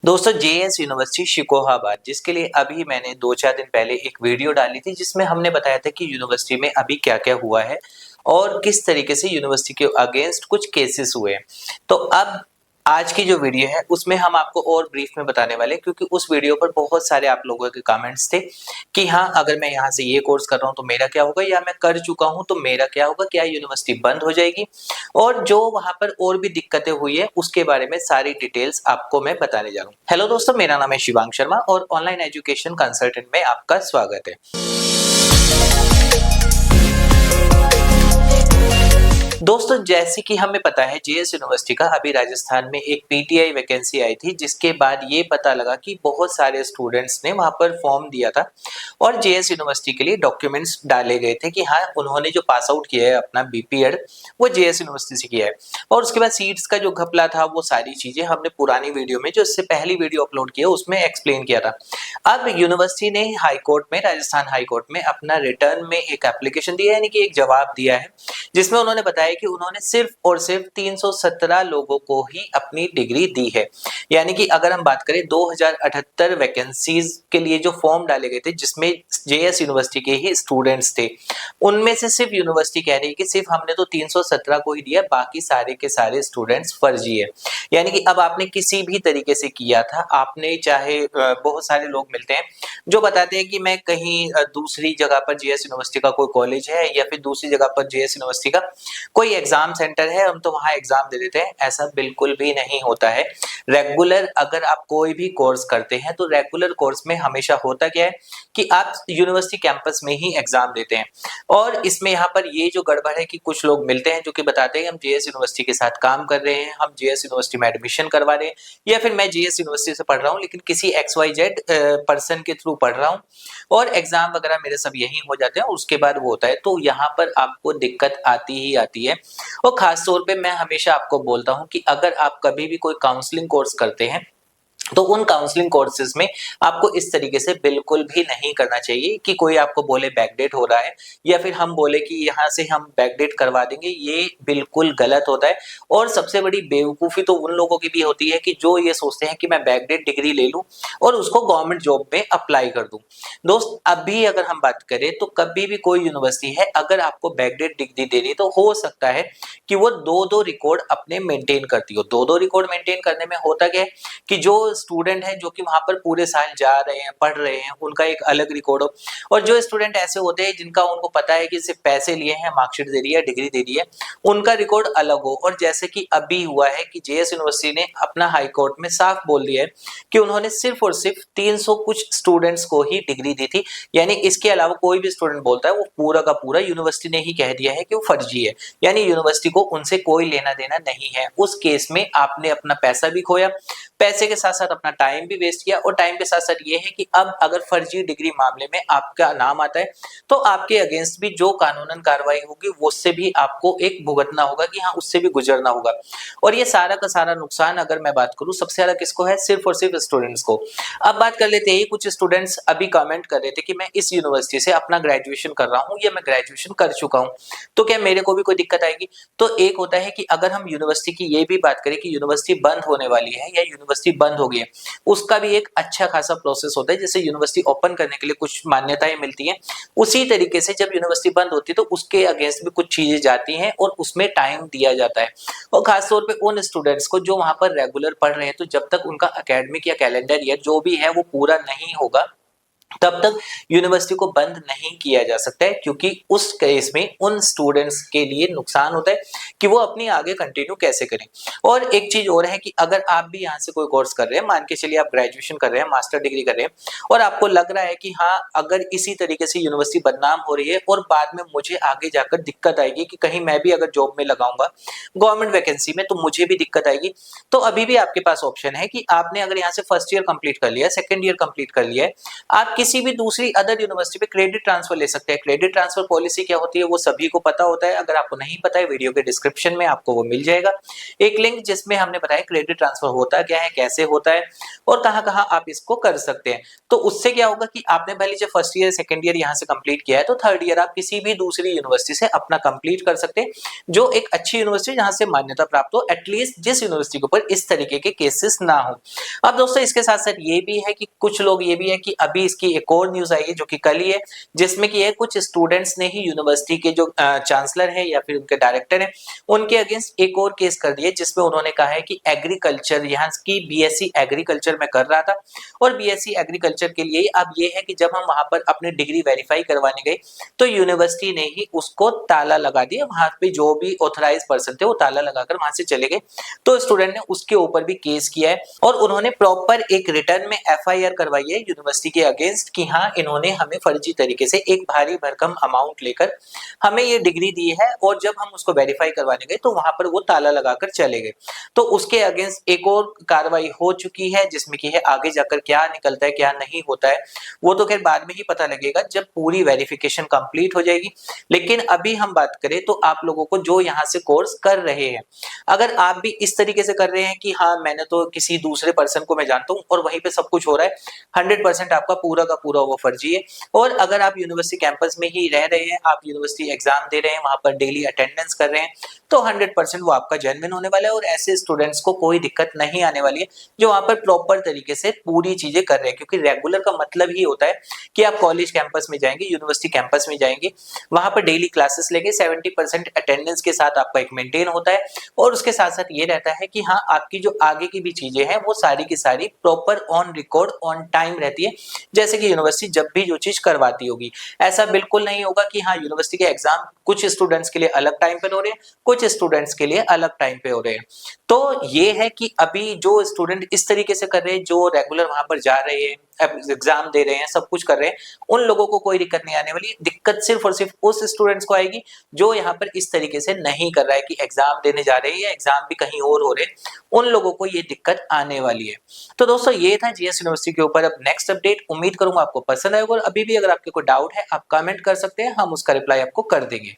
दोस्तों JS university Shikohabad जिसके लिए अभी मैंने 2-4 दिन पहले एक वीडियो डाली थी जिसमें हमने बताया था कि यूनिवर्सिटी में अभी क्या-क्या हुआ है और किस तरीके से यूनिवर्सिटी के अगेंस्ट कुछ केसेस हुए हैं। तो अब आज की जो वीडियो है उसमें हम आपको और ब्रीफ में बताने वाले हैं क्योंकि उस वीडियो पर बहुत सारे आप लोगों के कमेंट्स थे कि हाँ, अगर मैं यहाँ से ये कोर्स कर रहा हूँ तो मेरा क्या होगा या मैं कर चुका हूँ तो मेरा क्या होगा, क्या यूनिवर्सिटी बंद हो जाएगी और जो वहाँ पर और भी दिक्कतें हुई है उसके बारे में सारी डिटेल्स आपको मैं बताने जा रहा हूँ। हेलो दोस्तों, मेरा नाम है शिवांग शर्मा और ऑनलाइन एजुकेशन कंसल्टेंट में आपका स्वागत है। दोस्तों जैसे कि हमें पता है जेएस यूनिवर्सिटी का अभी राजस्थान में एक पीटीआई वैकेंसी आई थी जिसके बाद ये पता लगा कि बहुत सारे स्टूडेंट्स ने वहां पर फॉर्म दिया था और जेएस यूनिवर्सिटी के लिए डॉक्यूमेंट्स डाले गए थे कि हाँ, उन्होंने जो पास आउट किया है अपना बीपीएड वो जेएस यूनिवर्सिटी से किया है और उसके बाद सीट्स का जो घपला था वो सारी चीजें हमने पुरानी वीडियो में जो इससे पहली वीडियो अपलोड किया उसमें एक्सप्लेन किया था। अब यूनिवर्सिटी ने हाई कोर्ट में, राजस्थान हाई कोर्ट में अपना रिटर्न में एक एप्लीकेशन दिया है, यानी कि एक जवाब दिया है जिसमें उन्होंने बताया कि उन्होंने सिर्फ और सिर्फ 317 लोगों को ही अपनी डिग्री दी है। यानी कि अगर हम बात करें 2078 वैकेंसीज के लिए जो फॉर्म डाले गए थे जिसमें जेएस यूनिवर्सिटी के ही स्टूडेंट्स थे, उनमें से सिर्फ यूनिवर्सिटी कह रही है कि सिर्फ हमने तो 317 को ही दिया, बाकी सारे के सारे स्टूडेंट्स फर्जी है। यानी कि अब आपने किसी भी तरीके से किया था, आपने चाहे बहुत सारे लोग मिलते हैं जो बताते हैं कि मैं कहीं दूसरी जगह पर जेएस यूनिवर्सिटी का कोई कॉलेज है या फिर दूसरी जगह पर जेएस यूनिवर्सिटी का कोई एग्जाम सेंटर है, हम तो वहां एग्जाम दे देते हैं। ऐसा बिल्कुल भी नहीं होता है। रेगुलर अगर आप कोई भी कोर्स करते हैं तो रेगुलर कोर्स में हमेशा होता क्या है कि आप यूनिवर्सिटी कैंपस में ही एग्जाम देते हैं और इसमें यहाँ पर ये जो गड़बड़ है कि कुछ लोग मिलते हैं जो कि बताते हैं हम जेएस यूनिवर्सिटी के साथ काम कर रहे हैं, हम जेएस यूनिवर्सिटी में एडमिशन करवा रहे हैं या फिर मैं जेएस यूनिवर्सिटी से पढ़ रहा हूँ लेकिन किसी XYZ पर्सन के थ्रू पढ़ रहा हूँ और एग्जाम वगैरह मेरे सब यही हो जाते हैं, उसके बाद वो होता है। तो यहाँ पर आपको दिक्कत आती ही आती है और खास तौर पे मैं हमेशा आपको बोलता हूँ कि अगर आप कभी भी कोई काउंसलिंग कोर्स करते हैं तो उन काउंसलिंग कोर्सेज में आपको इस तरीके से बिल्कुल भी नहीं करना चाहिए कि कोई आपको बोले बैकडेट हो रहा है या फिर हम बोले कि यहाँ से हम बैकडेट करवा देंगे, ये बिल्कुल गलत होता है। और सबसे बड़ी बेवकूफ़ी तो उन लोगों की भी होती है कि जो ये सोचते हैं कि मैं बैकडेट डिग्री ले लूँ और उसको गवर्नमेंट जॉब में अप्लाई कर दूँ। दोस्त अभी अगर हम बात करें तो कभी भी कोई यूनिवर्सिटी है अगर आपको बैकडेट डिग्री दे रही है तो हो सकता है कि वो दो रिकॉर्ड अपने मेंटेन करती हो। दो रिकॉर्ड मेंटेन करने में होता क्या है कि जो स्टूडेंट है जो कि वहां पर पूरे साल जा रहे हैं, पढ़ रहे हैं, उनका एक अलग रिकॉर्ड हो और जो स्टूडेंट ऐसे होते हैं जिनका उनको पता है कि सिर्फ पैसे लिए हैं, मार्कशीट दे दी है, डिग्री दे दी है, उनका रिकॉर्ड अलग हो। और जैसे कि अभी हुआ है कि जेएस यूनिवर्सिटी ने अपना हाई कोर्ट में साफ बोल दिया है कि उन्होंने सिर्फ और सिर्फ 300 कुछ स्टूडेंट्स को ही डिग्री दी थी, यानी इसके अलावा कोई भी स्टूडेंट बोलता है वो पूरा का पूरा यूनिवर्सिटी ने ही कह दिया है कि वो फर्जी है, यानी यूनिवर्सिटी को उनसे कोई लेना देना नहीं है। उस केस में आपने अपना पैसा भी खोया, पैसे के साथ साथ अपना टाइम भी वेस्ट किया और टाइम के साथ साथ ये है कि अब अगर फर्जी डिग्री मामले में आपका नाम आता है तो आपके अगेंस्ट भी जो कानूनन कार्रवाई होगी उससे भी आपको एक भुगतना होगा कि हाँ, उससे भी गुजरना होगा। और ये सारा का सारा नुकसान अगर मैं बात करूं सबसे ज्यादा किसको है, सिर्फ और सिर्फ स्टूडेंट्स को। अब बात कर लेते हैं, कुछ स्टूडेंट्स अभी कमेंट कर रहे थे कि मैं इस यूनिवर्सिटी से अपना ग्रेजुएशन कर रहा हूँ या मैं ग्रेजुएशन कर चुका हूँ तो क्या मेरे को भी कोई दिक्कत आएगी। तो एक होता है कि अगर हम यूनिवर्सिटी की ये भी बात करें कि यूनिवर्सिटी बंद होने वाली है या यूनिवर्सिटी बंद हो गई है, उसका भी एक अच्छा खासा प्रोसेस होता है। जैसे यूनिवर्सिटी ओपन करने के लिए कुछ मान्यताएं मिलती हैं, उसी तरीके से जब यूनिवर्सिटी बंद होती है तो उसके अगेंस्ट भी कुछ चीजें जाती हैं और उसमें टाइम दिया जाता है। और खासतौर पे उन स्टूडेंट्स को जो वहां पर रेगुलर पढ़ रहे हैं तो जब तक उनका एकेडमिक या कैलेंडर ईयर जो भी है वो पूरा नहीं होगा तब तक यूनिवर्सिटी को बंद नहीं किया जा सकता है, क्योंकि उस केस में उन स्टूडेंट्स के लिए नुकसान होता है कि वो अपनी आगे कंटिन्यू कैसे करें। और एक चीज और है कि अगर आप भी यहाँ से कोई कोर्स कर रहे हैं, मान के चलिए आप ग्रेजुएशन कर रहे हैं, मास्टर डिग्री कर रहे हैं और आपको लग रहा है कि हाँ, अगर इसी तरीके से यूनिवर्सिटी बदनाम हो रही है और बाद में मुझे आगे जाकर दिक्कत आएगी कि कहीं मैं भी अगर जॉब में लगाऊंगा गवर्नमेंट वैकेंसी में तो मुझे भी दिक्कत आएगी, तो अभी भी आपके पास ऑप्शन है कि आपने अगर यहाँ से फर्स्ट ईयर कंप्लीट कर लिया, सेकेंड ईयर कंप्लीट कर लिया है, आप किसी भी दूसरी अदर यूनिवर्सिटी पे क्रेडिट ट्रांसफर ले सकते हैं। क्रेडिट ट्रांसफर पॉलिसी क्या होती है वो सभी को पता होता है। अगर आपको नहीं पता है, वीडियो के डिस्क्रिप्शन में आपको वो मिल जाएगा एक लिंक, जिसमें हमने बताया क्रेडिट ट्रांसफर होता क्या है, कैसे होता है और कहाँ-कहाँ आप इसको कर सकते हैं। तो उससे क्या होगा कि आपने पहले जब फर्स्ट ईयर सेकंड ईयर यहाँ से कंप्लीट किया है, तो थर्ड ईयर आप किसी भी दूसरी यूनिवर्सिटी से अपना कंप्लीट कर सकते हैं, जो एक अच्छी यूनिवर्सिटी जहाँ से मान्यता प्राप्त हो, एटलीस्ट जिस यूनिवर्सिटी के ऊपर इस तरीके के केसेस ना हो। अब दोस्तों इसके साथ-साथ ये भी है कि कुछ लोग ये भी है कि अभी इसकी एक और न्यूज़ आई है जो कि कल ही है, जिसमें कि ये कुछ स्टूडेंट्स ने ही यूनिवर्सिटी के जो चांसलर है या फिर उनके डायरेक्टर है, उनके अगेंस्ट एक और केस कर दिया, जिसमें उन्होंने कहा है कि एग्रीकल्चर, यहाँ की बीएससी एग्रीकल्चर में कर रहा था और बीएससी एग्रीकल्चर के लिए अब ये है कि जब हम वहां पर अपनी डिग्री वेरीफाई करवाने गए तो यूनिवर्सिटी ने ही उसको ताला लगा दिया। वहां पे जो भी ऑथराइज पर्सन थे वो ताला लगाकर वहां से चले गए। तो स्टूडेंट ने उसके ऊपर भी केस किया है और उन्होंने प्रॉपर एक रिटर्न में एफआईआर करवाई है यूनिवर्सिटी के अगेंस्ट कि हाँ, इन्होंने हमें फर्जी तरीके से एक भारी भरकम अमाउंट लेकर हमें ये डिग्री दी है और जब हम उसको वेरीफाई करवाने गए तो वहां पर वो ताला लगाकर चले गए। तो उसके अगेंस्ट एक और कार्रवाई हो चुकी है, जिसमें कि है आगे जाकर क्या निकलता है क्या नहीं होता है वो तो खैर बाद में ही पता लगेगा जब पूरी वेरिफिकेशन कंप्लीट हो जाएगी। लेकिन अभी हम बात करें तो आप लोगों को जो यहाँ से कोर्स कर रहे हैं, अगर आप भी इस तरीके से कर रहे हैं कि हाँ मैंने तो किसी दूसरे पर्सन को मैं जानता हूँ और वहीं पे सब कुछ हो रहा है, 100% आपका पूरा का पूरा वो फर्जी है। और अगर आप यूनिवर्सिटी कैंपस में ही रह रहे हैं, आप यूनिवर्सिटी एग्जाम दे रहे हैं, वहां पर डेली अटेंडेंस कर रहे हैं, तो 100% वो आपका जेन्युइन होने वाला है और ऐसे स्टूडेंट्स को कोई दिक्कत नहीं आने वाली है जो वहां पर प्रॉपर तरीके से पूरी चीजें कर रहे हैं। क्योंकि रेगुलर का मतलब ही होता है कि आप कॉलेज कैंपस में जाएंगे, यूनिवर्सिटी कैंपस में जाएंगे, वहां पर डेली क्लासेस लेंगे, 70% अटेंडेंस के साथ आपका एक मेंटेन होता है और उसके साथ साथ ये रहता है कि हाँ आपकी जो आगे की भी चीजें हैं वो सारी की सारी proper on record on time रहती है, जैसे कि यूनिवर्सिटी जब भी जो चीज करवाती होगी। ऐसा बिल्कुल नहीं होगा कि हाँ यूनिवर्सिटी के एग्जाम कुछ स्टूडेंट्स के लिए अलग टाइम पे हो रहे हैं, कुछ स्टूडेंट्स के लिए अलग टाइम पे हो रहे हैं। तो ये है कि अभी जो स्टूडेंट इस तरीके से कर रहे हैं, जो रेगुलर वहां पर जा रहे हैं, एग्जाम दे रहे हैं, सब कुछ कर रहे हैं, उन लोगों को कोई दिक्कत नहीं आने वाली। दिक्कत सिर्फ और सिर्फ उस स्टूडेंट्स को आएगी जो यहाँ पर इस तरीके से नहीं कर रहा है कि एग्जाम देने जा रहे हैं या एग्जाम भी कहीं और हो रहे हैं, उन लोगों को ये दिक्कत आने वाली है। तो दोस्तों ये था जीएस यूनिवर्सिटी के ऊपर अब नेक्स्ट अपडेट। उम्मीद करूंगा आपको पसंद आएगा और अभी भी अगर आपके कोई डाउट है आप कमेंट कर सकते हैं, हम उसका रिप्लाई आपको कर देंगे।